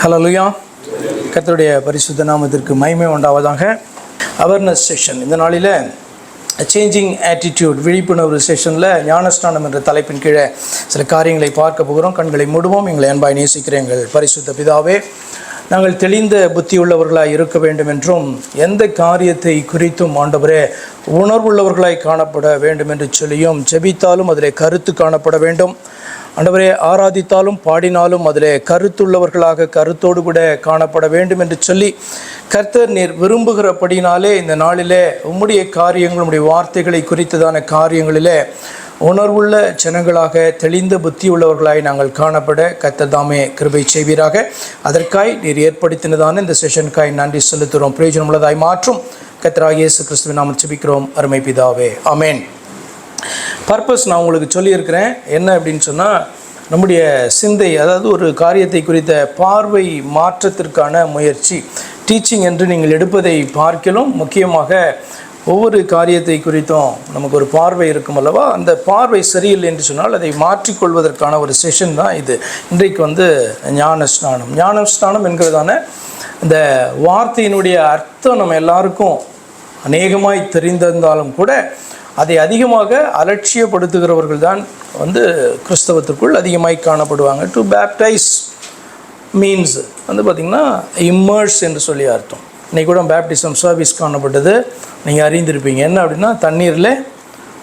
ஹல்லேலூயா. கர்த்தருடைய பரிசுத்த நாமத்திற்கு மகிமை உண்டாவதாக. அவேர்னஸ் செஷன் இந்த நாளில் சேஞ்சிங் ஆட்டிடியூட் விழிப்புணர்வு செஷனில் ஞானஸ்நானம் என்ற தலைப்பின் கீழே சில காரியங்களை பார்க்க போகிறோம். கண்களை மூடுவோம். எங்களை அன்பாய் நேசிக்கிற எங்கள் பரிசுத்த பிதாவே, நாங்கள் தெளிந்த புத்தியுள்ளவர்களாய் இருக்க வேண்டும் என்றும் எந்த காரியத்தை குறித்தும் ஆண்டவரே உணர்வுள்ளவர்களாய் காணப்பட வேண்டும் என்று சொல்லியும், ஜெபித்தாலும் அதிலே கருத்து காணப்பட வேண்டும். ஆண்டவரே, ஆராதித்தாலும் பாடினாலும் அதிலே கருத்துள்ளவர்களாக கருத்தோடு கூட காணப்பட வேண்டும் என்று சொல்லி கர்த்தர் நீர் விரும்புகிறபடினாலே இந்த நாளிலே உம்முடைய காரியங்கள், உம்முடைய வார்த்தைகளை குறித்ததான காரியங்களிலே உணர்வுள்ள ஜனங்களாக தெளிந்த புத்தி உள்ளவர்களாய் நாங்கள் காணப்பட கர்த்தர் தாமே கிருபை செய்வீராக. அதற்காய் நீர் ஏற்படுத்தினதான இந்த செஷனுக்காய் நன்றி செலுத்துகிறோம். பிரயோஜனம் உள்ளதாய் மாற்றும் கர்த்தராகிய இயேசு கிறிஸ்துவின் நாமத்தில் ஜெபிக்கிறோம் அருமை பிதாவே, ஆமென். பர்பஸ் நான் உங்களுக்கு சொல்லியிருக்கிறேன். என்ன அப்படின்னு சொன்னால், நம்முடைய சிந்தை, அதாவது ஒரு காரியத்தை குறித்த பார்வை மாற்றத்திற்கான முயற்சி. டீச்சிங் என்று நீங்கள் எடுப்பதை பார்க்கலும் முக்கியமாக ஒவ்வொரு காரியத்தை குறித்தும் நமக்கு ஒரு பார்வை இருக்கும் அல்லவா, அந்த பார்வை சரியில்லை என்று சொன்னால் அதை மாற்றிக்கொள்வதற்கான ஒரு செஷன் தான் இது. இன்றைக்கு ஞானஸ்நானம். ஞானஸ்நானம் என்கிறதான இந்த வார்த்தையினுடைய அர்த்தம் நம்ம எல்லாருக்கும் அநேகமாய் தெரிந்திருந்தாலும் கூட அதை அதிகமாக அலட்சியப்படுத்துகிறவர்கள் தான் கிறிஸ்தவத்திற்குள் அதிகமாய் காணப்படுவாங்க. டு பேப்டைஸ் மீன்ஸ் பார்த்திங்கன்னா இம்மர்ஸ் என்று சொல்லி அர்த்தம். இன்றைக்கி கூட பேப்டிசம் சர்வீஸ் காணப்பட்டது, நீங்கள் அறிந்திருப்பீங்க. என்ன அப்படின்னா, தண்ணீரில்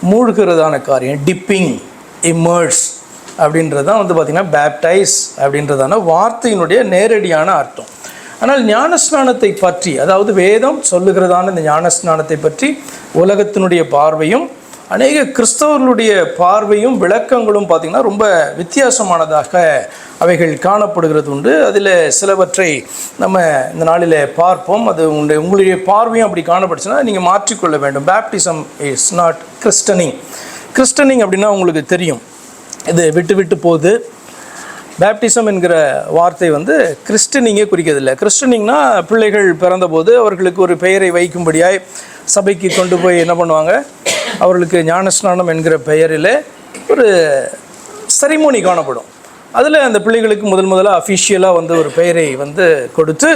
மூழ்கிறதான காரியம், டிப்பிங், இம்மர்ஸ் அப்படின்றதான் பார்த்திங்கன்னா பேப்டைஸ் அப்படின்றதான வார்த்தையினுடைய நேரடியான அர்த்தம். ஆனால் ஞானஸ்நானத்தை பற்றி, அதாவது வேதம் சொல்லுகிறதான இந்த ஞானஸ்நானத்தை பற்றி உலகத்தினுடைய பார்வையும் அநேக கிறிஸ்தவர்களுடைய பார்வையும் விளக்கங்களும் பார்த்திங்கன்னா ரொம்ப வித்தியாசமானதாக அவைகள் காணப்படுகிறது உண்டு. அதில் சிலவற்றை நம்ம இந்த நாளில் பார்ப்போம். அது உங்களுடைய பார்வையும் அப்படி காணப்படுச்சுன்னா நீங்கள் மாற்றிக்கொள்ள வேண்டும். Baptism is not christening. Christening அப்படின்னா உங்களுக்கு தெரியும், இது விட்டு விட்டு போகுது. பேப்டிசம் என்கிற வார்த்தை கிறிஸ்டனிங்கே குறிக்கிறதில்லை. கிறிஸ்டனிங்னா பிள்ளைகள் பிறந்தபோது அவர்களுக்கு ஒரு பெயரை வைக்கும்படியாய் சபைக்கு கொண்டு போய் என்ன பண்ணுவாங்க, அவர்களுக்கு ஞானஸ்நானம் என்கிற பெயரில் ஒரு செரிமோனி காணப்படும். அதில் அந்த பிள்ளைகளுக்கு முதலாக அஃபிஷியலாக ஒரு பெயரை கொடுத்து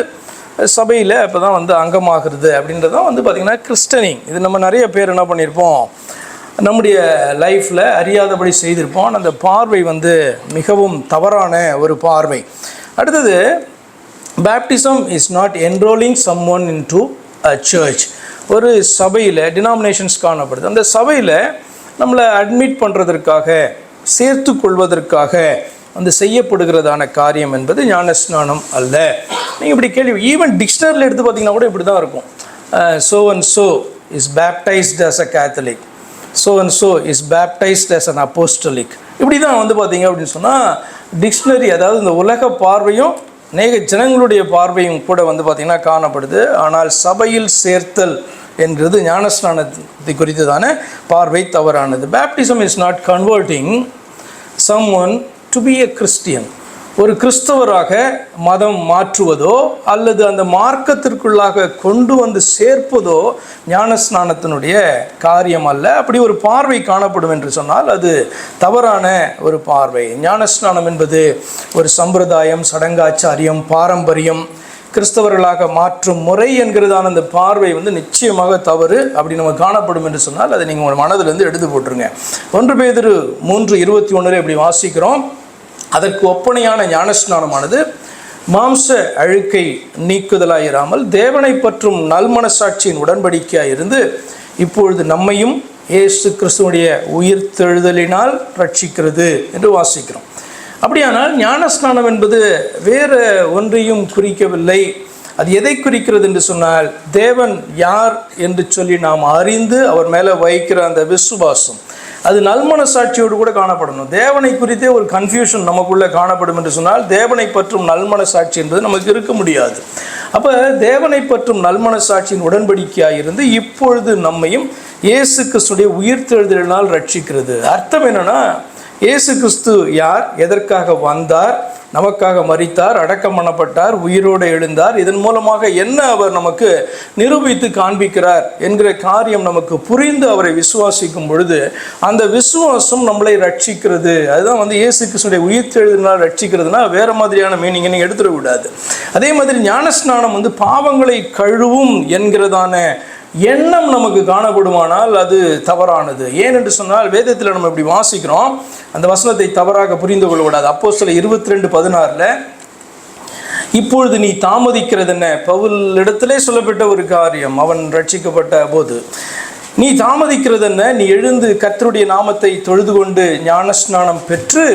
சபையில் இப்போ தான் அங்கமாகிறது அப்படின்றதான் பார்த்திங்கன்னா கிறிஸ்டனிங். இது நம்ம நிறைய பேர் என்ன பண்ணியிருப்போம், நம்முடைய லைஃப்பில் அறியாதபடி செய்திருப்போம். அந்த பார்வை மிகவும் தவறான ஒரு பார்வை. அடுத்தது, baptism is not enrolling someone into a church. ஒரு சபையில் டினாமினேஷன்ஸ் காணப்படுது. அந்த சபையில் நம்மளை அட்மிட் பண்ணுறதற்காக, சேர்த்து கொள்வதற்காக செய்யப்படுகிறதான காரியம் என்பது ஞானஸ்நானம் அல்ல. நீங்கள் இப்படி கேள்வி, ஈவன் டிக்ஷனரியில் எடுத்து பார்த்தீங்கன்னா கூட இப்படி தான் இருக்கும். so and so is baptized as a Catholic, so and so is baptized as an apostolic. இப்படி தான் பார்த்தீங்க அப்படின்னு சொன்னால் டிக்ஷனரி, அதாவது இந்த உலக பார்வையும் அநேக ஜனங்களுடைய பார்வையும் கூட பார்த்திங்கன்னா காணப்படுது. ஆனால் சபையில் சேர்த்தல் என்கிறது ஞானஸ்நானத்தை குறித்ததான பார்வை தவறானது. Baptism is not converting someone to be a Christian. ஒரு கிறிஸ்தவராக மதம் மாற்றுவதோ அல்லது அந்த மார்க்கத்திற்குள்ளாக கொண்டு சேர்ப்பதோ ஞானஸ்நானத்தினுடைய காரியம் அல்ல. அப்படி ஒரு பார்வை காணப்படும் என்று சொன்னால் அது தவறான ஒரு பார்வை. ஞானஸ்நானம் என்பது ஒரு சம்பிரதாயம், சடங்காச்சாரியம், பாரம்பரியம், கிறிஸ்தவர்களாக மாற்றும் முறை என்கிறதான அந்த பார்வை நிச்சயமாக தவறு. அப்படி நம்ம காணப்படும் என்று சொன்னால் அதை நீங்கள் உங்கள் மனதிலிருந்து எடுத்து போட்டுருங்க. 1 பேதுரு 3:21 இப்படி வாசிக்கிறோம், அதற்கு ஒப்பனையான ஞானஸ்நானமானது மாம்ச அழுக்கை நீக்குதலாயிராமல் தேவனை பற்றும் நல்மனசாட்சியின் உடன்படிக்கையாக இருந்து இப்பொழுது நம்மையும் இயேசு கிறிஸ்துவுடைய உயிர்த்தெழுதலினால் ரட்சிக்கிறது என்று வாசிக்கிறோம். அப்படியானால் ஞானஸ்நானம் என்பது வேறு ஒன்றையும் குறிக்கவில்லை. அது எதை குறிக்கிறது என்று சொன்னால், தேவன் யார் என்று சொல்லி நாம் அறிந்து அவர் மேலே வைக்கிற அந்த விசுவாசம், அது நல்மனசாட்சியோடு கூட காணப்படணும். தேவனை குறித்தே ஒரு கன்ஃபியூஷன் நமக்குள்ளே காணப்படும் என்று சொன்னால் தேவனை பற்றும் நல்மனசாட்சி என்பது நமக்கு இருக்க முடியாது. அப்போ தேவனை பற்றும் நல்மனசாட்சியின் உடன்படிக்கையாக இருந்து இப்பொழுது நம்மையும் இயேசு கிறிஸ்துடைய உயிர்த்தெழுதலினால் ரட்சிக்கிறது. அர்த்தம் என்னன்னா, இயேசு கிறிஸ்து யார், எதற்காக வந்தார், நமக்காக மரித்தார், அடக்கம் பண்ணப்பட்டார், உயிரோடு எழுந்தார். இதன் மூலமாக என்ன அவர் நமக்கு நிரூபித்து காண்பிக்கிறார் என்கிற காரியம் நமக்கு புரிந்து அவரை விசுவாசிக்கும் பொழுது அந்த விசுவாசம் நம்மளை ரட்சிக்கிறது. அதுதான் இயேசு கிறிஸ்துவின் உயிர்த்தெழுதலினால் ரட்சிக்கிறதுனா வேற மாதிரியான மீனிங்கை நீங்கள் எடுத்துட விடாது. அதே மாதிரி ஞானஸ்நானம் பாவங்களை கழுவும் என்கிறதான எண்ணம் நமக்கு காணப்படுமானால் அது தவறானது. ஏன் என்று சொன்னால் வேதத்தில் நம்ம இப்படி வாசிக்கிறோம், அந்த வசனத்தை தவறாக புரிந்து கொள்ளக்கூடாது. அப்போஸ்தலர் 22:16 இப்பொழுது நீ தாமதிக்கிறது என்ன? பவுல் இடத்திலே சொல்லப்பட்ட ஒரு காரியம். அவன் ரட்சிக்கப்பட்ட போது நீ தாமதிக்கிறது என்ன? நீ எழுந்து கர்த்தருடைய நாமத்தை தொழுது கொண்டு ஞானஸ்நானம் பெற்று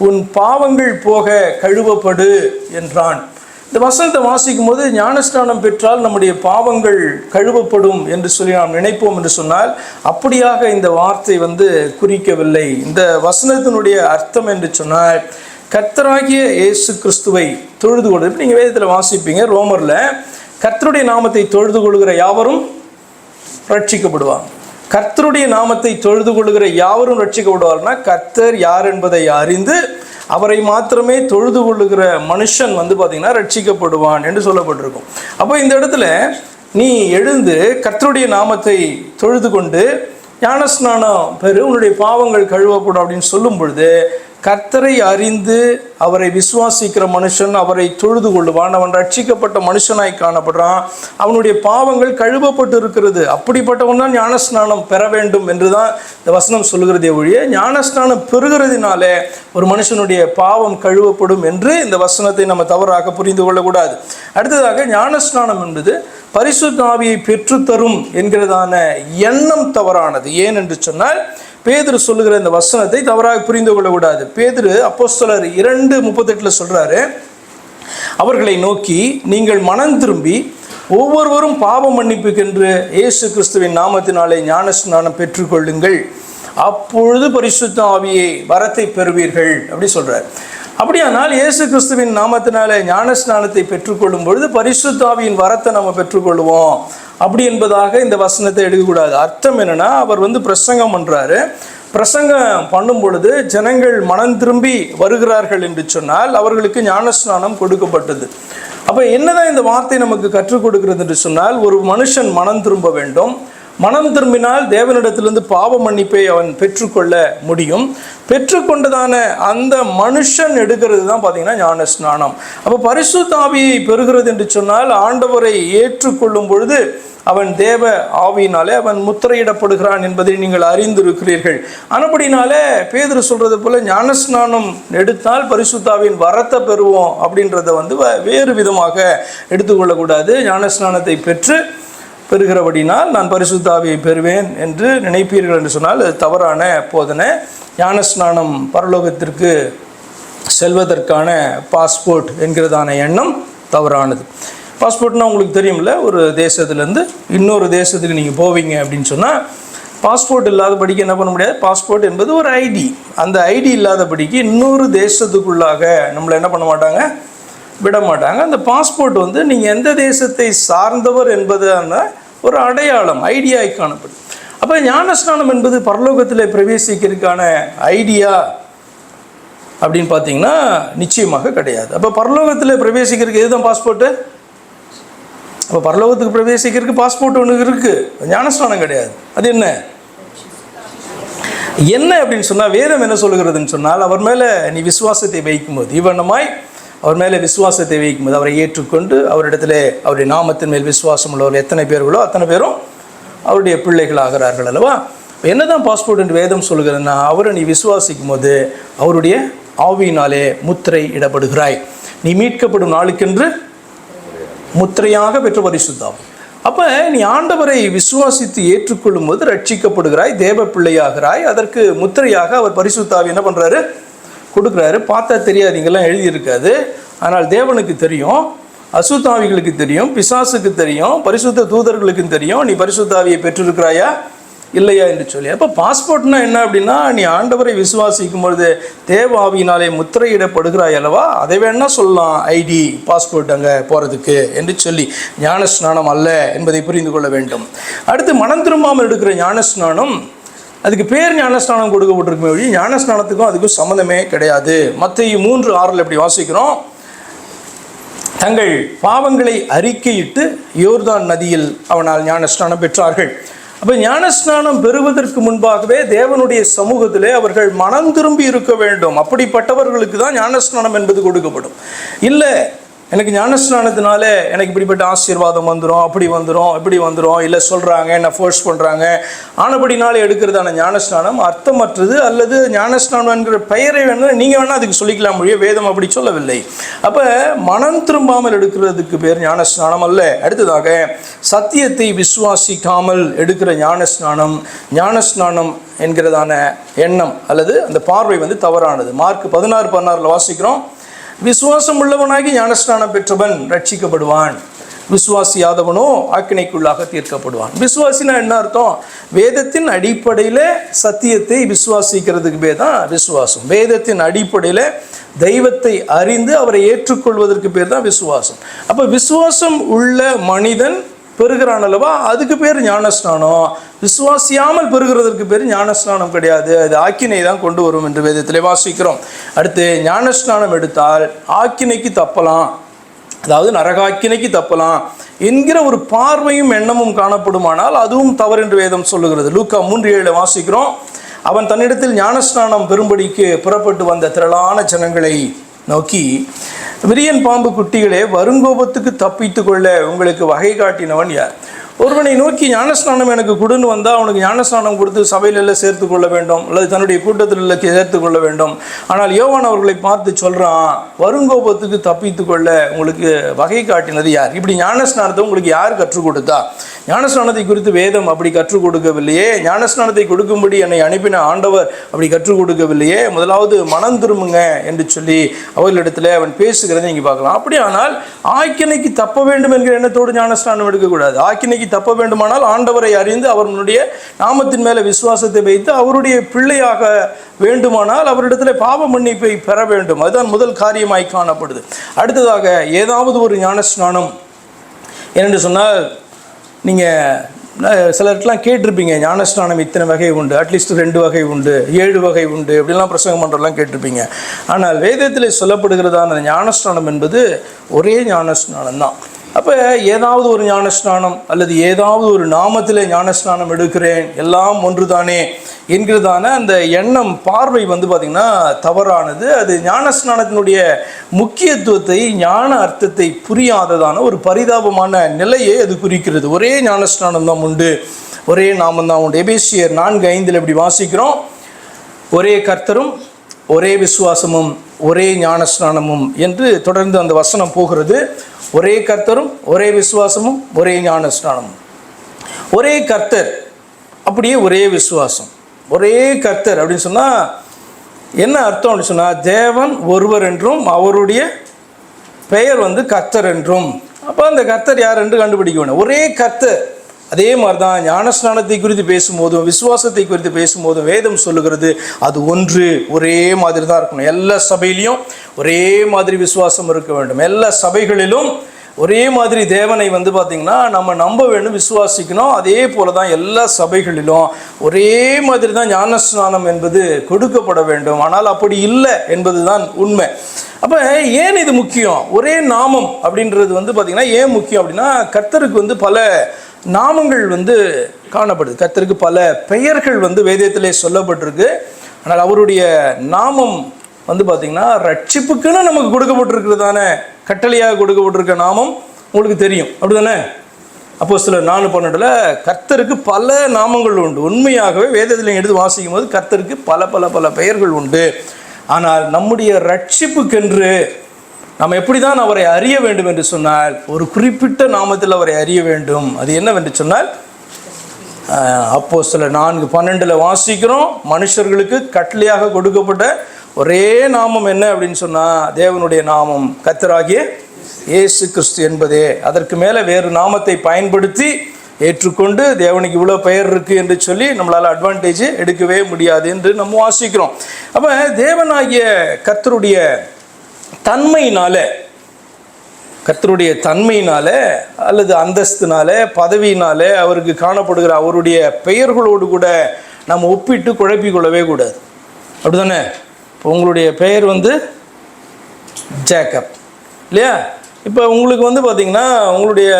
உன் பாவங்கள் போக கழுவப்படு என்றான். இந்த வசனத்தை வாசிக்கும் போது ஞானஸ்நானம் பெற்றால் நம்முடைய பாவங்கள் கழுவப்படும் என்று சொல்லி நாம் நினைப்போம் என்று சொன்னால் அப்படியாக இந்த வார்த்தை குறிக்கவில்லை. இந்த வசனத்தினுடைய அர்த்தம் என்று சொன்னால் கர்த்தராகிய இயேசு கிறிஸ்துவை தொழுது கொள்வது. நீங்கள் வேதத்தில் வாசிப்பீங்க, ரோமரில் கர்த்தருடைய நாமத்தை தொழுது கொள்கிற யாவரும் ரட்சிக்கப்படுவாங்க. கர்த்தருடைய நாமத்தை தொழுது கொள்கிற யாவரும் ரட்சிக்கப்படுவார்னா கர்த்தர் யார் என்பதை அறிந்து அவரை மாத்திரமே தொழுது கொள்ளுகிற மனுஷன் பார்த்தீங்கன்னா ரட்சிக்கப்படுவான் என்று சொல்லப்பட்டிருக்கும். அப்போ இந்த இடத்துல நீ எழுந்து கர்த்தருடைய நாமத்தை தொழுது கொண்டு ஞானஸ்நானம் பெரு, உன்னுடைய பாவங்கள் கழுவப்படும் அப்படின்னு சொல்லும் பொழுது கர்த்தரை அறிந்து அவரை விசுவாசிக்கிற மனுஷன் அவரை தொழுது கொள்ளுவான். அவன் ரட்சிக்கப்பட்ட மனுஷனாய் காணப்படுறான். அவனுடைய பாவங்கள் கழுவப்பட்டு இருக்கிறது. அப்படிப்பட்டவன் தான் ஞானஸ்நானம் பெற வேண்டும் என்று தான் இந்த வசனம் சொல்லுகிறதே ஒழிய ஞானஸ்நானம் பெறுகிறதுனாலே ஒரு மனுஷனுடைய பாவம் கழுவப்படும் என்று இந்த வசனத்தை நம்ம தவறாக புரிந்து கொள்ளக்கூடாது. அடுத்ததாக ஞானஸ்நானம் என்பது பரிசுத்த ஆவியை பெற்றுத்தரும் என்கிறதான எண்ணம் தவறானது. ஏன் என்று சொன்னால் பேதுரு சொல்லுகிற இந்த வசனத்தை தவறாக புரிந்து கொள்ளக்கூடாது. பேதுரு அப்போஸ்தலர் 2:38 சொல்றாரு, அவர்களை நோக்கி நீங்கள் மனம் திரும்பி ஒவ்வொருவரும் பாவ மன்னிப்புக்கென்று இயேசு கிறிஸ்துவின் நாமத்தினாலே ஞானஸ்நானம் பெற்றுக்கொள்ளுங்கள், அப்பொழுது பரிசுத்த ஆவியை வரத்தை பெறுவீர்கள் அப்படி சொல்றார். அப்படியானால் இயேசு கிறிஸ்துவின் நாமத்தினாலே ஞானஸ்நானத்தை பெற்றுக்கொள்ளும் பொழுது பரிசுத்த ஆவியின் வரத்தை நம்ம பெற்றுக்கொள்வோம் அப்படி என்பதாக இந்த வசனத்தை எடுக்கக்கூடாது. அர்த்தம் என்னன்னா, அவர் பிரசங்கம் பண்றாரு. பிரசங்கம் பண்ணும் பொழுது ஜனங்கள் மனம் திரும்பி வருகிறார்கள் என்று சொன்னால் அவர்களுக்கு ஞானஸ்நானம் கொடுக்கப்பட்டது. அப்போ என்னதான் இந்த வார்த்தை நமக்கு கற்றுக் கொடுக்கிறது என்று சொன்னால், ஒரு மனுஷன் மனம் திரும்ப வேண்டும். மனம் திரும்பினால் தேவனிடத்திலிருந்து பாவ மன்னிப்பை அவன் பெற்றுக்கொள்ள முடியும். பெற்றுக்கொண்டதான அந்த மனுஷன் எடுக்கிறது தான் பார்த்தீங்கன்னா ஞானஸ்நானம். அப்போ பரிசுத்த ஆவியை பெறுகிறது என்று சொன்னால் ஆண்டவரை ஏற்றுக்கொள்ளும் பொழுது அவன் தேவ ஆவியினாலே அவன் முத்திரையிடப்படுகிறான் என்பதை நீங்கள் அறிந்திருக்கிறீர்கள். ஆனபடினாலே பேதுரு சொல்றது போல ஞானஸ்நானம் எடுத்தால் பரிசுத்த ஆவியின் வரத்தை பெறுவோம் அப்படின்றத வேறு விதமாக எடுத்துக்கொள்ளக்கூடாது. ஞானஸ்நானத்தை பெறுகிறபடினால் நான் பரிசுத்த ஆவியை பெறுவேன் என்று நினைப்பீர்கள் என்று சொன்னால் அது தவறான போதனை. ஞானஸ்நானம் பரலோகத்திற்கு செல்வதற்கான பாஸ்போர்ட் என்கிறதான எண்ணம் தவறானது. பாஸ்போர்ட்னா உங்களுக்கு தெரியும்ல, ஒரு தேசத்துலேருந்து இன்னொரு தேசத்துக்கு நீங்கள் போவீங்க அப்படின்னு சொன்னால் பாஸ்போர்ட் இல்லாதபடிக்கு என்ன பண்ண முடியாது. பாஸ்போர்ட் என்பது ஒரு ஐடி. அந்த ஐடி இல்லாதபடிக்கு இன்னொரு தேசத்துக்குள்ளாக நம்மளை என்ன பண்ண மாட்டாங்க, விட மாட்டாங்க. அந்த பாஸ்போர்ட் நீங்கள் எந்த தேசத்தை சார்ந்தவர் என்பதான ஒரு அடையாளம், ஐடியாய் காணப்படும். அப்போ ஞானஸ்நானம் என்பது பரலோகத்தில் பிரவேசிக்கிறதுக்கான ஐடியா அப்படின்னு பார்த்தீங்கன்னா நிச்சயமாக கிடையாது. அப்போ பரலோகத்தில் பிரவேசிக்கிறதுக்கு எதுதான் பாஸ்போர்ட்டு? அப்போ பரலோகத்துக்கு பிரவேசிக்கிறதுக்கு பாஸ்போர்ட் ஒன்று இருக்குது, ஞானஸ்நானம் கிடையாது. அது என்ன அப்படின்னு சொன்னால், வேதம் என்ன சொல்லுகிறதுன்னு சொன்னால், அவர் மேலே நீ விசுவாசத்தை வைக்கும்போது, இவனமாய் அவர் மேலே விசுவாசத்தை வைக்கும்போது, அவரை ஏற்றுக்கொண்டு அவரிடத்துல அவருடைய நாமத்தின் மேல் விசுவாசம் உள்ளவர்கள் எத்தனை பேர்களோ அத்தனை பேரும் அவருடைய பிள்ளைகள் ஆகிறார்கள் அல்லவா. என்னதான் பாஸ்போர்ட் என்று வேதம் சொல்லுகிறதுனா, அவரை நீ விசுவாசிக்கும் போது அவருடைய ஆவியினாலே முத்திரை இடப்படுகிறாய். நீ மீட்கப்படும் நாளுக்கென்று முத்திரையாக பெற்ற பரிசுத்தாம். அப்போ நீ ஆண்டவரை விசுவாசித்து ஏற்றுக்கொள்ளும் போது ரட்சிக்கப்படுகிறாய், தேவ பிள்ளையாகிறாய். அதற்கு முத்திரையாக அவர் பரிசுத்தாவி என்ன பண்ணுறாரு, கொடுக்குறாரு. பார்த்தா தெரியாது, இங்கெல்லாம் எழுதியிருக்காது. ஆனால் தேவனுக்கு தெரியும், அசுத்தாவிகளுக்கு தெரியும், பிசாசுக்கு தெரியும், பரிசுத்த தூதர்களுக்கு தெரியும் நீ பரிசுத்தாவியை பெற்றிருக்கிறாயா இல்லையா என்று சொல்லி. அப்போ பாஸ்போர்ட்னா என்ன அப்படின்னா, நீ ஆண்டவரை விசுவாசிக்கும் பொழுது தேவ ஆவியினாலே முத்திரையிடப்படுகிறாய் அல்லவா, அதை வேணா சொல்லலாம் ஐடி பாஸ்போர்ட் அங்கே போகிறதுக்கு என்று சொல்லி. ஞானஸ்நானம் அல்ல என்பதை புரிந்து கொள்ள வேண்டும். அடுத்து மனம் திரும்பாமல் எடுக்கிற ஞானஸ்நானம் அதுக்கு பேர் ஞானஸ்நானம் கொடுக்கப்பட்டிருக்குமே வழி ஞானஸ்நானத்துக்கும் அதுக்கும் சம்மந்தமே கிடையாது. மத்தேயு 3:6 இப்படி வாசிக்கிறோம், தங்கள் பாவங்களை அறிக்கையிட்டு யோர்தான் நதியில் அவனால் ஞானஸ்நானம் பெற்றார்கள். அப்போ ஞானஸ்நானம் பெறுவதற்கு முன்பாகவே தேவனுடைய சமூகத்திலே அவர்கள் மனம் திரும்பி இருக்க வேண்டும். அப்படிப்பட்டவர்களுக்கு தான் ஞானஸ்நானம் என்பது கொடுக்கப்படும். இல்லை எனக்கு ஞானஸ்நானத்தினால எனக்கு இப்படிப்பட்ட ஆசீர்வாதம் வந்துடும், அப்படி வந்துடும், இப்படி வந்துடும், இல்லை சொல்கிறாங்க என்ன ஃபோர்ஸ் பண்ணுறாங்க, ஆனபடினாலே எடுக்கிறதான ஞானஸ்நானம் அர்த்தமற்றது. அல்லது ஞானஸ்நானம் என்கிற பெயரை வேணும் நீங்கள் வேணால் அதுக்கு சொல்லிக்கலாம் மொழியே, வேதம் அப்படி சொல்லவில்லை. அப்போ மனம் திரும்பாமல் எடுக்கிறதுக்கு பேர் ஞானஸ்நானம் அல்ல. அடுத்ததாக சத்தியத்தை விசுவாசிக்காமல் எடுக்கிற ஞானஸ்நானம், ஞானஸ்நானம் என்கிறதான எண்ணம் அல்லது அந்த பார்வை தவறானது. மார்க் 16:16 வாசிக்கிறோம், விசுவாசம் உள்ளவனாகி ஞானஸ்நானம் பெற்றவன் ரட்சிக்கப்படுவான், விசுவாசியாதவனோ ஆக்கினைக்குள்ளாக தீர்க்கப்படுவான். விசுவாசினா என்ன அர்த்தம்? வேதத்தின் அடிப்படையில் சத்தியத்தை விசுவாசிக்கிறதுக்கு பேர் தான் விசுவாசம். வேதத்தின் அடிப்படையில் தெய்வத்தை அறிந்து அவரை ஏற்றுக்கொள்வதற்கு பேர் தான் விசுவாசம். அப்போ விசுவாசம் உள்ள மனிதன் பெறுகிறான் அல்லவா, அதுக்கு பேர் ஞானஸ்நானம். விசுவாசியாமல் பெறுகிறதற்கு பேர் ஞானஸ்நானம் கிடையாது, அது ஆக்கினை தான் கொண்டு வரும் என்று வேதத்திலே வாசிக்கிறோம். அடுத்து ஞானஸ்நானம் எடுத்தால் ஆக்கினைக்கு தப்பலாம், அதாவது நரகாக்கினைக்கு தப்பலாம் என்கிற ஒரு பார்வையும் எண்ணமும் காணப்படுமானால் அதுவும் தவறு என்று வேதம் சொல்லுகிறது. லூக்கா 3:7 வாசிக்கிறோம், அவன் தன்னிடத்தில் ஞானஸ்நானம் பெறும்படிக்கு புறப்பட்டு வந்த திரளான ஜனங்களை நோக்கி, விரியன் பாம்பு குட்டிகளே, வருங்கோபத்துக்கு தப்பித்து கொள்ள உங்களுக்கு வகை காட்டினவன் யார்? ஒருவனை நோக்கி ஞானஸ்நானம் எனக்கு கொடுன்னு வந்தால் அவனுக்கு ஞானஸ்நானம் கொடுத்து சபையில் எல்லாம் சேர்த்து கொள்ள வேண்டும், அல்லது தன்னுடைய கூட்டத்தில் சேர்த்து கொள்ள வேண்டும். ஆனால் யோவான் அவர்களை பார்த்து சொல்கிறான், வருங்கோபத்துக்கு தப்பித்து கொள்ள உங்களுக்கு வகை காட்டினது யார்? இப்படி ஞானஸ்நானத்தை உங்களுக்கு யார் கற்றுக் கொடுத்தா? ஞானஸ்நானத்தை குறித்து வேதம் அப்படி கற்றுக் கொடுக்கவில்லையே. ஞானஸ்நானத்தை கொடுக்கும்படி என்னை அனுப்பின ஆண்டவர் அப்படி கற்றுக் கொடுக்கவில்லையே. முதலாவது மனம் திரும்புங்க என்று சொல்லி அவர்களிடத்தில் அவன் பேசுகிறதை இங்கே பார்க்கலாம். அப்படியானால் ஆக்கினைக்கு தப்ப வேண்டும் என்கிற எண்ணத்தோடு ஞானஸ்நானம் எடுக்கக்கூடாது. ஆக்கினைக்கு தப்ப வேண்டுமானால் ஆண்டவரை அறிந்து அவருடைய நாமத்தின் மேலே விசுவாசத்தை வைத்து அவருடைய பிள்ளையாக வேண்டுமானால் அவரிடத்தில் பாவ மன்னிப்பை பெற வேண்டும். அதுதான் முதல் காரியமாய் காணப்படுது. அடுத்ததாக ஏதாவது ஒரு ஞானஸ்நானம் என்று சொன்னால், நீங்கள் சிலருக்கெலாம் கேட்டிருப்பீங்க, ஞானஸ்நானம் இத்தனை வகை உண்டு, அட்லீஸ்ட் 2 வகை உண்டு, 7 வகை உண்டு, இப்படிலாம் பிரசங்கம் பண்ணுறதுலாம் கேட்டிருப்பீங்க. ஆனால் வேதத்தில் சொல்லப்படுகிறதான ஞானஸ்நானம் என்பது ஒரே ஞானஸ்நானம் தான். அப்போ ஏதாவது ஒரு ஞானஸ்நானம் அல்லது ஏதாவது ஒரு நாமத்தில் ஞானஸ்நானம் எடுக்கிறேன், எல்லாம் ஒன்று தானே என்கிறதான அந்த எண்ணம் பார்வை பார்த்திங்கன்னா தவறானது. அது ஞானஸ்நானத்தினுடைய முக்கியத்துவத்தை, ஞான அர்த்தத்தை புரியாததான ஒரு பரிதாபமான நிலையை அது குறிக்கிறது. ஒரே ஞானஸ்நானம் தான் உண்டு, ஒரே நாமம் தான் உண்டு. எபேசியர் 4:5 இப்படி வாசிக்கிறோம், ஒரே கர்த்தரும் ஒரே விசுவாசமும் ஒரே ஞானஸ்நானமும் என்று தொடர்ந்து அந்த வசனம் போகிறது. ஒரே கர்த்தரும் ஒரே விசுவாசமும் ஒரே ஞானஸ்நானமும். ஒரே கர்த்தர் அப்படியே ஒரே விசுவாசம். ஒரே கர்த்தர் அப்படின்னு சொன்னால் என்ன அர்த்தம் அப்படின்னு சொன்னால், தேவன் ஒருவர் என்றும் அவருடைய பெயர் கர்த்தர் என்றும். அப்போ அந்த கர்த்தர் யார் என்று கண்டுபிடிக்க வேண்டும். ஒரே கர்த்தர். அதே மாதிரி தான் ஞானஸ்நானத்தை குறித்து பேசும்போதும் விசுவாசத்தை குறித்து பேசும்போதும் வேதம் சொல்லுகிறது அது ஒன்று, ஒரே மாதிரி தான் இருக்கணும். எல்லா சபையிலையும் ஒரே மாதிரி விசுவாசம் இருக்க வேண்டும். எல்லா சபைகளிலும் ஒரே மாதிரி தேவனை பார்த்திங்கன்னா நம்ம நம்ப வேண்டும், விசுவாசிக்கணும். அதே போல தான் எல்லா சபைகளிலும் ஒரே மாதிரி தான் ஞானஸ்நானம் என்பது கொடுக்கப்பட வேண்டும். ஆனால் அப்படி இல்லை என்பது தான் உண்மை. அப்போ ஏன் இது முக்கியம்? ஒரே நாமம் அப்படின்றது பார்த்திங்கன்னா ஏன் முக்கியம் அப்படின்னா, கர்த்தருக்கு பல நாமங்கள் காணப்படுது. கர்த்தருக்கு பல பெயர்கள் வேதத்திலே சொல்லப்பட்டிருக்கு. ஆனால் அவருடைய நாமம் பார்த்திங்கன்னா ரட்சிப்புக்குன்னு நமக்கு கொடுக்கப்பட்டிருக்கிறதான கட்டளையாக கொடுக்கப்பட்டிருக்க நாமம் உங்களுக்கு தெரியும், அப்படி தானே? அப்போஸ்தலர் 4:12 கர்த்தருக்கு பல நாமங்கள் உண்டு. உண்மையாகவே வேதத்தில் எடுத்து வாசிக்கும் போது கர்த்தருக்கு பல பல பல பெயர்கள் உண்டு. ஆனால் நம்முடைய ரட்சிப்புக்கென்று நாம் எப்படி தான் அவரை அறிய வேண்டும் என்று சொன்னால், ஒரு குறிப்பிட்ட நாமத்தில் அவரை அறிய வேண்டும். அது என்னவென்று சொன்னால், அப்போஸ்தலர் 4:12 வாசிக்கிறோம், மனுஷர்களுக்கு கட்டளையாக கொடுக்கப்பட்ட ஒரே நாமம் என்ன அப்படின்னு சொன்னால், தேவனுடைய நாமம் கர்த்தராகிய இயேசு கிறிஸ்து என்பதே. அதற்கு மேலே வேறு நாமத்தை பயன்படுத்தி ஏற்றுக்கொண்டு தேவனுக்கு இவ்வளோ பெயர் இருக்குது என்று சொல்லி நம்மளால் அட்வான்டேஜ் எடுக்கவே முடியாது என்று நம்ம வாசிக்கிறோம். அப்போ தேவனாகிய கர்த்தருடைய தன்மையினால அல்லது அந்தஸ்தினால, பதவியினால அவருக்கு காணப்படுகிற அவருடைய பெயர்களோடு கூட நம்ம ஒப்பிட்டு குழப்பிக்கொள்ளவே கூடாது. அப்படி தானே? இப்போ உங்களுடைய பெயர் வந்து ஜேக்கப் இல்லையா? இப்போ உங்களுக்கு வந்து பார்த்திங்கன்னா உங்களுடைய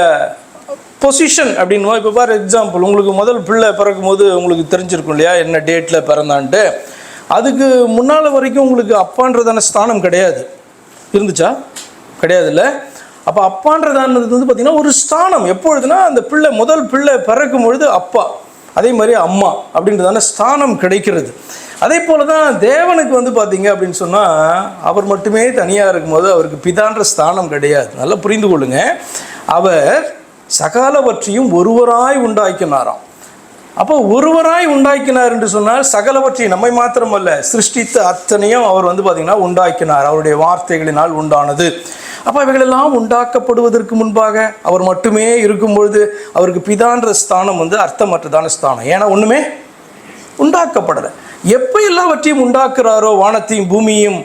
பொசிஷன் அப்படின்னு இப்போ ஃபார் எக்ஸாம்பிள் உங்களுக்கு முதல் பிள்ளை பிறக்கும் போது உங்களுக்கு தெரிஞ்சிருக்கும் இல்லையா என்ன டேட்டில் பிறந்தான்ட்டு. அதுக்கு முன்னால் வரைக்கும் உங்களுக்கு அப்பான்றதான ஸ்தானம் கிடையாது. இருந்துச்சா? கிடையாது இல்லை? அப்போ அப்பான்றதானது வந்து பார்த்திங்கன்னா ஒரு ஸ்தானம். எப்பொழுதுனா அந்த பிள்ளை முதல் பிள்ளை பிறக்கும் பொழுது அப்பா, அதே மாதிரி அம்மா அப்படின்றதான ஸ்தானம் கிடைக்கிறது. அதே போல் தான் தேவனுக்கு வந்து பார்த்திங்க அப்படின்னு சொன்னால் அவர் மட்டுமே தனியாக இருக்கும்போது அவருக்கு பிதான்ற ஸ்தானம் கிடையாது. நல்லா புரிந்து கொள்ளுங்க. அவர் சகலவற்றையும் ஒருவராய் உண்டாக்கினாராம். அப்போ ஒருவராய் உண்டாக்கினார் என்று சொன்னால் சகலவற்றையும் நம்மை மாத்திரமல்ல, சிருஷ்டித்த அத்தனையும் அவர் வந்து பார்த்திங்கன்னா உண்டாக்கினார். அவருடைய வார்த்தைகளினால் உண்டானது. அப்போ இவைகளெல்லாம் உண்டாக்கப்படுவதற்கு முன்பாக அவர் மட்டுமே இருக்கும் பொழுது அவருக்கு பிதான்ற ஸ்தானம் வந்து அர்த்தமற்றதான ஸ்தானம். ஏன்னா ஒன்றுமே உண்டாக்கப்படலை. எப்போ எல்லாவற்றையும் உண்டாக்குறாரோ, வானத்தையும் பூமியையும்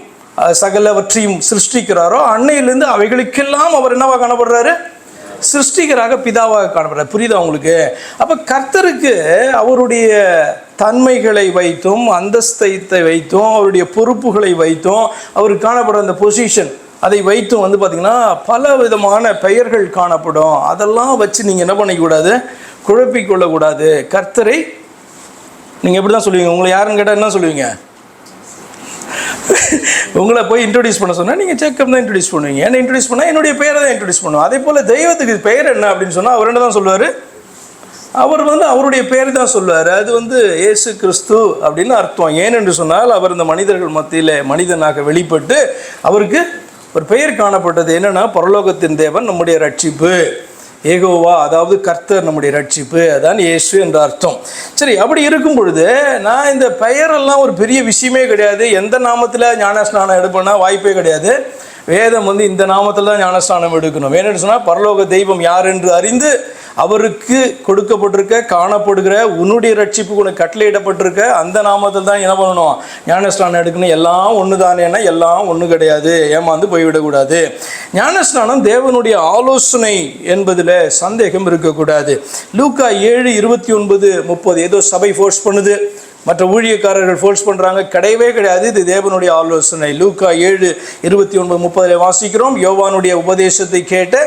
சகலவற்றையும் சிருஷ்டிக்கிறாரோ, அன்னையிலிருந்து அவைகளுக்கெல்லாம் அவர் என்னவாக காணப்படுறாரு? சிருஷ்டிகராக, பிதாவாக காணப்படுறார். புரியுதா உங்களுக்கு? அப்போ கர்த்தருக்கு அவருடைய தன்மைகளை வைத்தும் அந்தஸ்தை வைத்தும் அவருடைய பொறுப்புகளை வைத்தும் அவருக்கு காணப்படுற அந்த பொசிஷன் அதை வைத்தும் வந்து பார்த்திங்கன்னா பல விதமான பெயர்கள் காணப்படும். அதெல்லாம் வச்சு நீங்கள் என்ன பண்ணிக்கூடாது? குழப்பிக்கொள்ளக்கூடாது. கர்த்தரை நீங்கள் எப்படி தான் சொல்லுவீங்க? உங்களை யாருன்னு கேட்டால் என்ன சொல்லுவீங்க? உங்களை போய் இன்ட்ரடியூஸ் பண்ண சொன்னால் நீங்கள் ஜேக்கப் தான் இன்ட்ரடியூஸ் பண்ணுவீங்க. என்ன இன்ட்ரடியூஸ் பண்ணால் என்னுடைய பெயரை தான் இன்ட்ரடியூஸ் பண்ணுவோம். அதே போல் தெய்வத்துக்கு பெயர் என்ன அப்படின்னு சொன்னால் அவர் என்ன தான் சொல்லுவார்? அவர் வந்து அவருடைய பெயர் தான் சொல்லுவார். அது வந்து இயேசு கிறிஸ்து அப்படின்னு அர்த்தம். ஏனென்று சொன்னால் அவர் இந்த மனிதர்கள் மத்தியில் மனிதனாக வெளிப்பட்டு அவருக்கு ஒரு பெயர் காணப்பட்டது. என்னென்னா பரலோகத்தின் தேவன் நம்முடைய ரட்சிப்பு, ஏகோவா, அதாவது கர்த்தர் நம்முடைய ரட்சிப்பு, அதான் இயேசு என்ற அர்த்தம். சரி, அப்படி இருக்கும் பொழுது நான் இந்த பெயரெல்லாம் ஒரு பெரிய விஷயமே கிடையாது. எந்த நாமத்தில் ஞானஸ்நானம் எடுப்பேன்னா வாய்ப்பே கிடையாது. வேதம் வந்து இந்த நாமத்தில் தான் ஞானஸ்நானம் எடுக்கணும். ஏன்னு சொன்னால் பரலோக தெய்வம் யார் என்று அறிந்து அவருக்கு கொடுக்கப்பட்டிருக்க காணப்படுகிற உன்னுடைய ரட்சிப்புக்கு உனக்கு கட்டளையிடப்பட்டிருக்க அந்த நாமத்தில் தான் என்ன பண்ணணும்? ஞானஸ்நானம் எடுக்கணும். எல்லாம் ஒன்று தானேன்னா எல்லாம் ஒன்று கிடையாது. ஏமாந்து போய்விடக்கூடாது. ஞானஸ்நானம் தேவனுடைய ஆலோசனை என்பதில் சந்தேகம் இருக்கக்கூடாது. லூக்கா 7:29-30 ஏதோ சபை ஃபோர்ஸ் பண்ணுது, மற்ற ஊழியக்காரர்கள் ஃபோர்ஸ் பண்ணுறாங்க. கிடையவே கிடையாது. இது தேவனுடைய ஆலோசனை. லூக்கா 7:29-30 வாசிக்கிறோம். யோவானுடைய உபதேசத்தை கேட்ட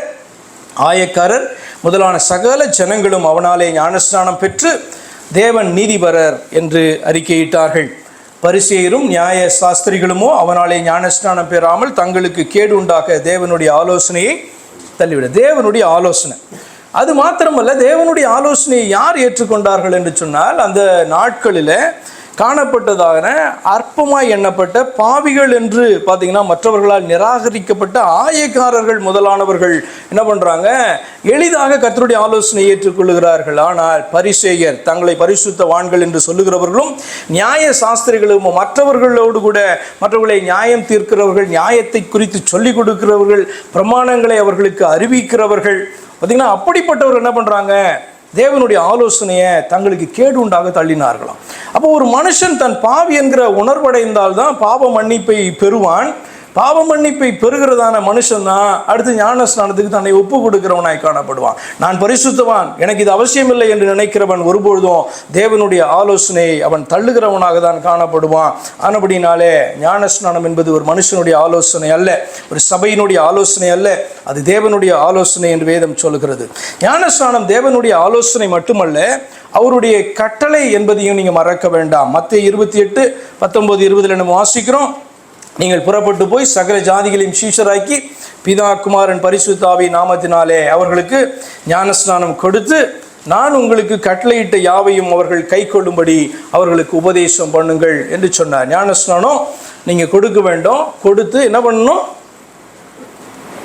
ஆயக்காரர் முதலான சகல ஜனங்களும் அவனாலே ஞானஸ்நானம் பெற்று தேவன் நீதிபரர் என்று அறிக்கையிட்டார்கள். பரிசேயரும் நியாய சாஸ்திரிகளுமோ அவனாலே ஞானஸ்நானம் பெறாமல் தங்களுக்கு கேடு உண்டாக்க தேவனுடைய ஆலோசனையை தள்ளிவிட. தேவனுடைய ஆலோசனை அது மாத்திரமல்ல, தேவனுடைய ஆலோசனையை யார் ஏற்றுக்கொண்டார்கள் என்று சொன்னால் அந்த நாட்களில் காணப்பட்டதான அற்பமாய் எண்ணப்பட்ட பாவிகள் என்று பார்த்தீங்கன்னா மற்றவர்களால் நிராகரிக்கப்பட்ட ஆயக்காரர்கள் முதலானவர்கள் என்ன பண்ணுறாங்க? எளிதாக கர்த்தருடைய ஆலோசனையை ஏற்றுக்கொள்ளுகிறார்கள். ஆனால் பரிசேயர், தங்களை பரிசுத்தவான்கள் என்று சொல்லுகிறவர்களும் நியாய சாஸ்திரிகளும் மற்றவர்களோடு கூட மற்றவர்களை நியாயம் தீர்க்கிறவர்கள், நியாயத்தை குறித்து சொல்லிக் கொடுக்கிறவர்கள், பிரமாணங்களை அவர்களுக்கு அறிவிக்கிறவர்கள் பார்த்தீங்கன்னா அப்படிப்பட்டவர்கள் என்ன பண்ணுறாங்க? தேவனுடைய ஆலோசனையை தங்களுக்கு கேடு உண்டாக தள்ளினார்களாம். அப்போ ஒரு மனுஷன் தன் பாவி என்கிற உணர்வடைந்தால்தான் பாவ மன்னிப்பை பெறுவான். பாவ மன்னிப்பை பெறுகிறதான மனுஷன் தான் அடுத்து ஞானஸ்நானத்துக்கு தன்னை ஒப்பு கொடுக்கிறவனாய் காணப்படுவான். நான் பரிசுத்தவான், எனக்கு இது அவசியமில்லை என்று நினைக்கிறவன் ஒருபொழுதும் தேவனுடைய ஆலோசனையை அவன் தள்ளுகிறவனாக தான் காணப்படுவான். ஆனபடினாலே ஞானஸ்நானம் என்பது ஒரு மனுஷனுடைய ஆலோசனை அல்ல, ஒரு சபையினுடைய ஆலோசனை அல்ல, அது தேவனுடைய ஆலோசனை என்று வேதம் சொல்கிறது. ஞானஸ்நானம் தேவனுடைய ஆலோசனை மட்டுமல்ல, அவருடைய கட்டளை என்பதையும் நீங்கள் மறக்க வேண்டாம். மத்தேயு 28:19-20 நம்ம வாசிக்கிறோம். நீங்கள் புறப்பட்டு போய் சகல ஜாதிகளையும் சீஷராக்கி பிதா குமாரன் பரிசுத்த ஆவியின் நாமத்தினாலே அவர்களுக்கு ஞானஸ்நானம் கொடுத்து நான் உங்களுக்கு கட்டளையிட்ட யாவையும் அவர்கள் கை கொள்ளும்படி அவர்களுக்கு உபதேசம் பண்ணுங்கள் என்று சொன்னார். ஞானஸ்நானம் நீங்கள் கொடுக்க வேண்டும். கொடுத்து என்ன பண்ணணும்?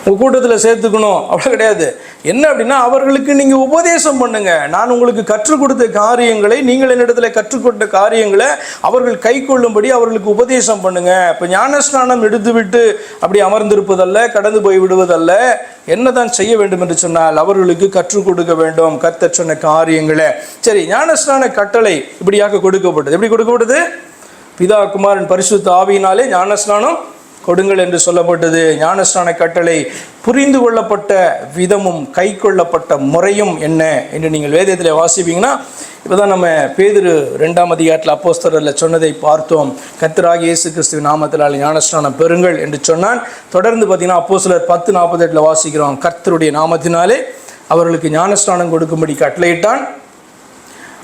உங்கள் கூட்டத்தில் சேர்த்துக்கணும். அவ்வளோ கிடையாது. என்ன அப்படின்னா அவர்களுக்கு நீங்கள் உபதேசம் பண்ணுங்க. நான் உங்களுக்கு கற்றுக் கொடுத்த காரியங்களை, நீங்கள் என்னிடத்தில் கற்றுக்கொண்ட காரியங்களை அவர்கள் கை கொள்ளும்படி அவர்களுக்கு உபதேசம் பண்ணுங்க. இப்போ ஞானஸ்நானம் எடுத்துவிட்டு அப்படி அமர்ந்திருப்பதல்ல, கடந்து போய் விடுவதல்ல. என்னதான் செய்ய வேண்டும் என்று சொன்னால் அவர்களுக்கு கற்றுக் கொடுக்க வேண்டும் கர்த்தர் சொன்ன காரியங்களை. சரி, ஞானஸ்நான கட்டளை இப்படியாக கொடுக்கப்பட்டது. எப்படி கொடுக்கப்பட்டது? பிதா குமாரன் பரிசுத்த ஆவியினாலே ஞானஸ்நானம் கொடுங்கள் என்று சொல்லப்பட்டது. ஞானஸ்நான கட்டளை புரிந்து கொள்ளப்பட்ட விதமும் கை கொள்ளப்பட்ட முறையும் என்ன என்று நீங்கள் வேதத்தில் வாசிப்பீங்கன்னா, இப்போ தான் நம்ம பேதுரு 2ஆம் அதிகாரத்தில் அப்போஸ்தலரில் சொன்னதை பார்த்தோம். கர்த்தராகிய இயேசு கிறிஸ்துவின் நாமத்தினால் ஞானஸ்நானம் பெறுங்கள் என்று சொன்னான். தொடர்ந்து பார்த்தீங்கன்னா அப்போஸ்தலர் 10:48 வாசிக்கிறோம், கர்த்தருடைய நாமத்தினாலே அவர்களுக்கு ஞானஸ்நானம் கொடுக்கும்படி கட்டளையிட்டான்.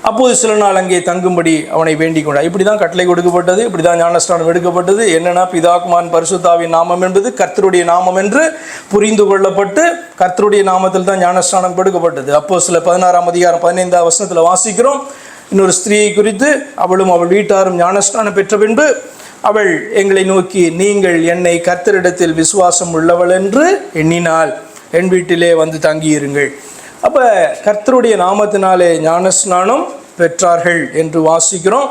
அப்போது சில நாள் அங்கே தங்கும்படி அவனை வேண்டிக் கொண்டார். இப்படி தான் கட்டளை கொடுக்கப்பட்டது, இப்படி தான் ஞானஸ்நானம் எடுக்கப்பட்டது. என்னன்னா, பிதா குமாரன் பரிசுத்தாவின் நாமம் என்பது கர்த்தருடைய நாமம் என்று புரிந்து கொள்ளப்பட்டு கர்த்தருடைய நாமத்தில் தான் ஞானஸ்நானம் கொடுக்கப்பட்டது. அப்போஸ்தலர் 16ஆம் அதிகாரம் 15ஆம் வசனத்தில் வாசிக்கிறோம், இன்னொரு ஸ்திரீயை குறித்து, அவளும் அவள் வீட்டாரும் ஞானஸ்நானம் பெற்ற பின்பு அவள் எங்களை நோக்கி, நீங்கள் என்னை கர்த்தரிடத்தில் விசுவாசம் உள்ளவள் என்று எண்ணினால் என் வீட்டிலே வந்து தங்கியிருங்கள். அப்போ கர்த்தருடைய நாமத்தினாலே ஞானஸ்நானம் பெற்றார்கள் என்று வாசிக்கிறோம்.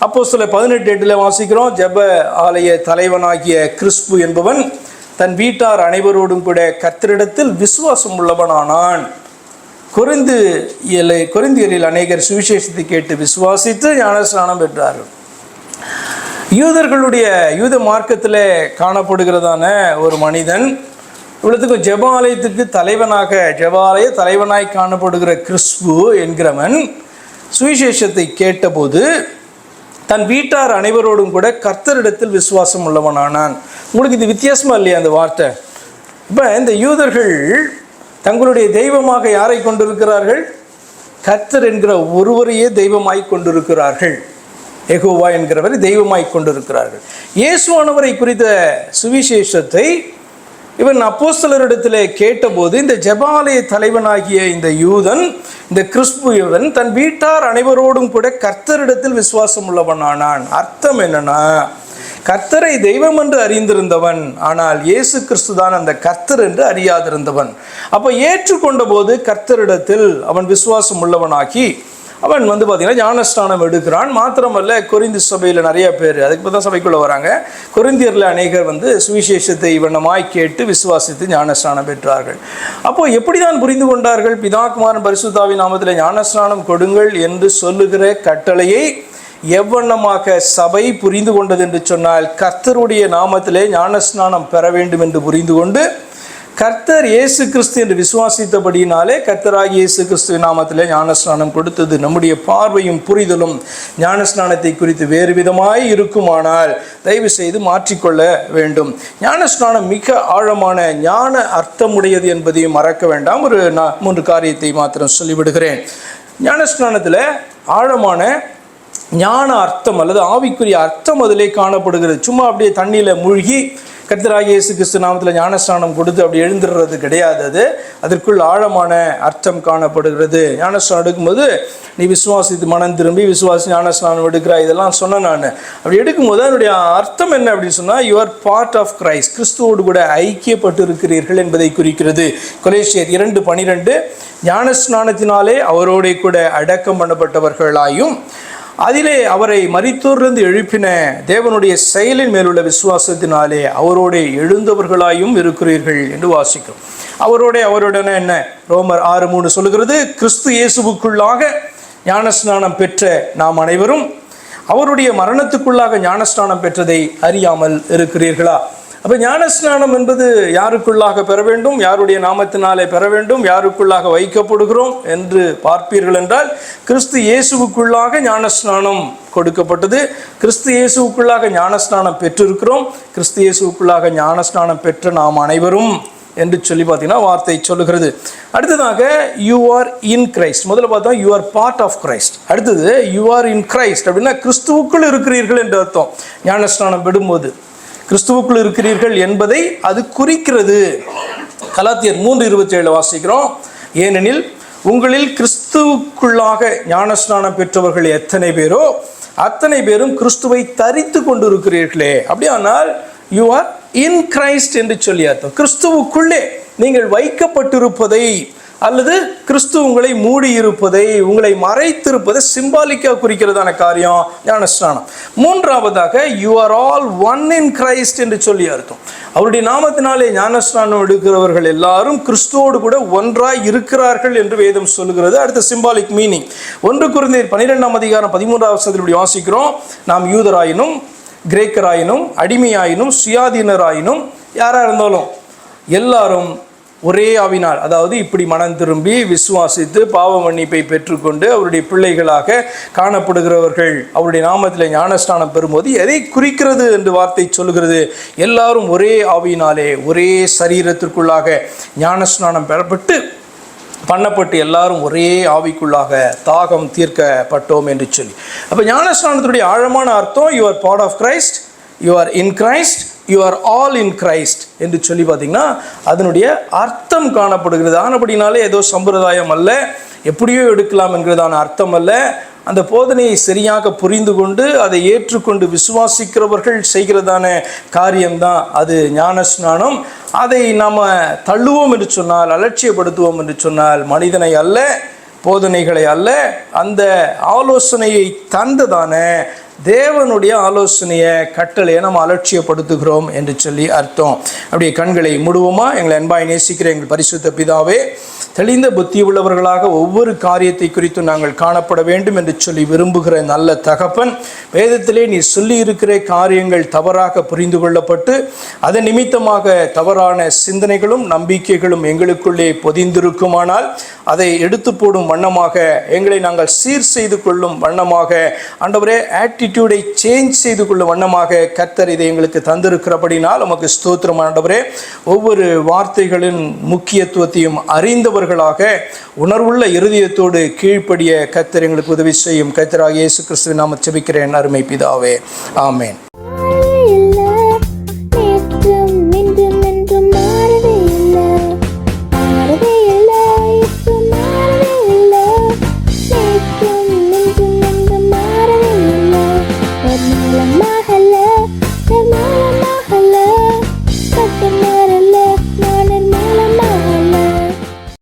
அப்போஸ்தலர் 18:8 வாசிக்கிறோம், ஜெப ஆலய தலைவனாகிய கிறிஸ்பு என்பவன் தன் வீட்டார் அனைவரோடும் கூட கர்த்தரிடத்தில் விசுவாசம் உள்ளவனானான். கொரிந்தியரில் அநேகர் சுவிசேஷத்தை கேட்டு விசுவாசித்து ஞானஸ்நானம் பெற்றார்கள். யூத மார்க்கத்தில் காணப்படுகிறதான ஒரு மனிதன், இவ்வளவுக்கும் ஜெபாலயத்துக்கு ஜெபாலய தலைவனாய் காணப்படுகிற கிறிஸ்பு என்கிறவன் சுவிசேஷத்தை கேட்டபோது தன் வீட்டார் அனைவரோடும் கூட கர்த்தரிடத்தில் விசுவாசம் உள்ளவனானான். உங்களுக்கு இது வித்தியாசமா இல்லையா அந்த வார்த்தை? இப்போ இந்த யூதர்கள் தங்களுடைய தெய்வமாக யாரை கொண்டிருக்கிறார்கள்? கர்த்தர் என்கிற ஒருவரையே தெய்வமாய் கொண்டிருக்கிறார்கள். யெகோவா என்கிறவரை தெய்வமாய் கொண்டிருக்கிறார்கள். இயேசுவானவரை குறித்த சுவிசேஷத்தை இவன் அப்போஸ்தலரிடத்திலே கேட்டபோது, இந்த ஜெபாலய தலைவனாகிய இந்த யூதன், இந்த கிறிஸ்பு இவன் தன் வீட்டார் அனைவரோடும் கூட கர்த்தரிடத்தில் விசுவாசம் உள்ளவனானான். அர்த்தம் என்னன்னா, கர்த்தரை தெய்வம் என்று அறிந்திருந்தவன், ஆனால் இயேசு கிறிஸ்து தான் அந்த கர்த்தர் என்று அறியாதிருந்தவன். அப்போ ஏற்றுக்கொண்ட போது கர்த்தரிடத்தில் அவன் விசுவாசம் உள்ளவனாகி அவன் பார்த்தீங்கன்னா ஞானஸ்நானம் எடுக்கிறான். மாத்திரமல்ல, கொரிந்து சபையில் நிறைய பேர் அதுக்கு தான் சபைக்குள்ளே வராங்க. கொரிந்தியரில் அநேகர் சுவிசேஷத்தை இவனமாய் கேட்டு விசுவாசித்து ஞானஸ்நானம் பெற்றார்கள். அப்போது எப்படி தான் புரிந்து கொண்டார்கள்? பிதா குமாரன் பரிசுத்தாவின் நாமத்தில் ஞானஸ்நானம் கொடுங்கள் என்று சொல்லுகிற கட்டளையை எவ்வண்ணமாக சபை புரிந்து கொண்டது என்று சொன்னால், கர்த்தருடைய நாமத்திலே ஞானஸ்நானம் பெற வேண்டும் என்று புரிந்து கொண்டு கர்த்தர் இயேசு கிறிஸ்து என்று விசுவாசித்தபடியினாலே கர்த்தராகிய இயேசு கிறிஸ்துவின் நாமத்திலே ஞானஸ்நானம் கொடுத்தது. நம்முடைய பார்வையும் புரிதலும் ஞானஸ்நானத்தை குறித்து வேறு விதமாய் இருக்குமானால் தயவு செய்து மாற்றிக்கொள்ள வேண்டும். ஞானஸ்நானம் மிக ஆழமான ஞான அர்த்தமுடையது என்பதையும் மறக்க வேண்டாம். ஒரு 3 காரியத்தை மாத்திரம் சொல்லிவிடுகிறேன். ஞானஸ்நானத்தில் ஆழமான ஞான அர்த்தம் அல்லது ஆவிக்குரிய அர்த்தம் அதிலே காணப்படுகிறது. சும்மா அப்படியே தண்ணியில் மூழ்கி கர்த்தராகிய இயேசு கிறிஸ்து நாமத்தில் ஞானஸ்நானம் கொடுத்து அப்படி எழுந்துடுறது கிடையாது. அதற்குள் ஆழமான அர்த்தம் காணப்படுகிறது. ஞானஸ்நானம் எடுக்கும்போது நீ விசுவாசித்து மனம் திரும்பி விசுவாசி ஞானஸ்நானம் எடுக்கிறா, இதெல்லாம் சொன்னேன் நான். அப்படி எடுக்கும்போது அதனுடைய அர்த்தம் என்ன அப்படின்னு சொன்னால், you are part of Christ, கிறிஸ்துவோடு கூட ஐக்கியப்பட்டு இருக்கிறீர்கள் என்பதை குறிக்கிறது. கொலேசியர் 2:12 ஞானஸ்நானத்தினாலே அவரோட கூட அடக்கம் பண்ணப்பட்டவர்களாயும் அதிலே அவரை மரித்தோரிலிருந்து எழுப்பின தேவனுடைய செயலின் மேலுள்ள விசுவாசத்தினாலே அவரோட எழுந்தவர்களாயும் இருக்கிறீர்கள் என்று வாசிக்கிறோம். அவருடனே என்ன? ரோமர் 6:3 சொல்லுகிறது, கிறிஸ்து இயேசுவுக்குள்ளாக ஞானஸ்நானம் பெற்ற நாம் அனைவரும் அவருடைய மரணத்துக்குள்ளாக ஞானஸ்நானம் பெற்றதை அறியாமல் இருக்கிறீர்களா? அப்போ ஞானஸ்நானம் என்பது யாருக்குள்ளாக பெற வேண்டும், யாருடைய நாமத்தினாலே பெற வேண்டும், யாருக்குள்ளாக வைக்கப்படுகிறோம் என்று பார்ப்பீர்கள் என்றால், கிறிஸ்து இயேசுவுக்குள்ளாக ஞானஸ்நானம் கொடுக்கப்பட்டது. கிறிஸ்து இயேசுவுக்குள்ளாக ஞானஸ்நானம் பெற்றிருக்கிறோம். கிறிஸ்து இயேசுவுக்குள்ளாக ஞானஸ்நானம் பெற்ற நாம் அனைவரும் என்று சொல்லி பார்த்தீங்கன்னா வார்த்தை சொல்லுகிறது. அடுத்ததாக யூ ஆர் இன் கிரைஸ்ட். முதல்ல பார்த்தோம் you are part of Christ. அடுத்தது யூ ஆர் இன் கிரைஸ்ட் அப்படின்னா கிறிஸ்துவுக்குள் இருக்கிறீர்கள் என்று அர்த்தம். ஞானஸ்நானம் விடும்போது கிறிஸ்துவுக்குள் இருக்கிறீர்கள் என்பதை அது குறிக்கிறது. கலாத்தியர் 3:27 வாசிக்கிறோம், ஏனெனில் உங்களில் கிறிஸ்துவுக்குள்ளாக ஞானஸ்நானம் பெற்றவர்கள் எத்தனை பேரோ அத்தனை பேரும் கிறிஸ்துவை தரித்து கொண்டிருக்கிறீர்களே. அப்படியானால் யூ ஆர் இன் கிரைஸ்ட் என்று சொல்லி அர்த்தம். கிறிஸ்துவுக்குள்ளே நீங்கள் வைக்கப்பட்டிருப்பதை அல்லது கிறிஸ்து உங்களை மூடி இருப்பதை, உங்களை மறைத்திருப்பதை சிம்பாலிக்காக குறிக்கிறதான காரியம் ஞானஸ்நானம். மூன்றாவதாக you are all one in Christ என்று சொல்லி அர்த்தம். அவருடைய நாமத்தினாலே ஞானஸ்நானம் எடுக்கிறவர்கள் எல்லாரும் கிறிஸ்துவோடு கூட ஒன்றாய் இருக்கிறார்கள் என்று வேதம் சொல்லுகிறது. அடுத்த சிம்பாலிக் மீனிங் 1 கொரிந்தியர் 12ஆம் அதிகாரம் 13ஆம் வசனத்தில் வாசிக்கிறோம், நாம் யூதராயினும் கிரேக்கராயினும் அடிமையாயினும் சுயாதீனராயினும் யாராக இருந்தாலும் எல்லாரும் ஒரே ஆவினால், அதாவது இப்படி மனம் திரும்பி விசுவாசித்து பாவ மன்னிப்பை பெற்றுக்கொண்டு அவருடைய பிள்ளைகளாக காணப்படுகிறவர்கள் அவருடைய நாமத்தில் ஞானஸ்நானம் பெறும்போது எதை குறிக்கிறது என்று வார்த்தை சொல்லுகிறது? எல்லாரும் ஒரே ஆவியினாலே ஒரே சரீரத்திற்குள்ளாக ஞானஸ்நானம் பண்ணப்பட்டு எல்லாரும் ஒரே ஆவிக்குள்ளாக தாகம் தீர்க்கப்பட்டோம் என்று சொல்லி. அப்போ ஞானஸ்நானத்துடைய ஆழமான அர்த்தம், you are part of Christ, you are in Christ, you are all in Christ என்று சொல்லி பார்த்தீங்கன்னா அதனுடைய அர்த்தம் காணப்படுகிறது. ஆனபடினாலே ஏதோ சம்பிரதாயம் அல்ல, எப்படியோ எடுக்கலாம் என்கிறதான அர்த்தம் அல்ல. அந்த போதனையை சரியாக புரிந்து கொண்டு அதை ஏற்றுக்கொண்டு விசுவாசிக்கிறவர்கள் செய்கிறதான காரியம்தான் அது ஞானஸ்நானம். அதை நாம் தள்ளுவோம் என்று சொன்னால், அலட்சியப்படுத்துவோம் என்று சொன்னால் மனிதனை அல்ல, போதனைகளை அல்ல, அந்த ஆலோசனையை தந்ததான தேவனுடைய ஆலோசனையை கட்டளையை நம்ம அலட்சியப்படுத்துகிறோம் என்று சொல்லி அர்த்தம். அப்படியே கண்களை மூடுவோமா? எங்களை அன்பாய் நேசிக்கிற எங்கள் பரிசுத்த பிதாவே, தெளிந்த புத்தி உள்ளவர்களாக ஒவ்வொரு காரியத்தை குறித்து நாங்கள் காணப்பட வேண்டும் என்று சொல்லி விரும்புகிற நல்ல தகப்பன், வேதத்திலே நீ சொல்லி இருக்கிற காரியங்கள் தவறாக புரிந்து கொள்ளப்பட்டு அதன் நிமித்தமாக தவறான சிந்தனைகளும் நம்பிக்கைகளும் எங்களுக்குள்ளே பொதிந்திருக்குமானால் அதை எடுத்து போடும் வண்ணமாக, எங்களை நாங்கள் சீர் செய்து கொள்ளும் வண்ணமாக, ஆண்டவரே ஆட்டிடியூடை சேஞ்ச் செய்து கொள்ளும் வண்ணமாக கர்த்தர் இதை எங்களுக்கு தந்திருக்கிறபடினால் உமக்கு ஸ்தோத்திரம். ஆண்டவரே, ஒவ்வொரு வார்த்தைகளின் முக்கியத்துவத்தையும் அறிந்தவர்களாக உணர்வுள்ள இருதயத்தோடு கீழ்ப்படிய கர்த்தர் எங்களுக்கு உதவி செய்யும். கர்த்தராகிய இயேசு கிறிஸ்துவின் நாமத்தில் ஜெபிக்கிறேன் அருமை பிதாவே, ஆமென்.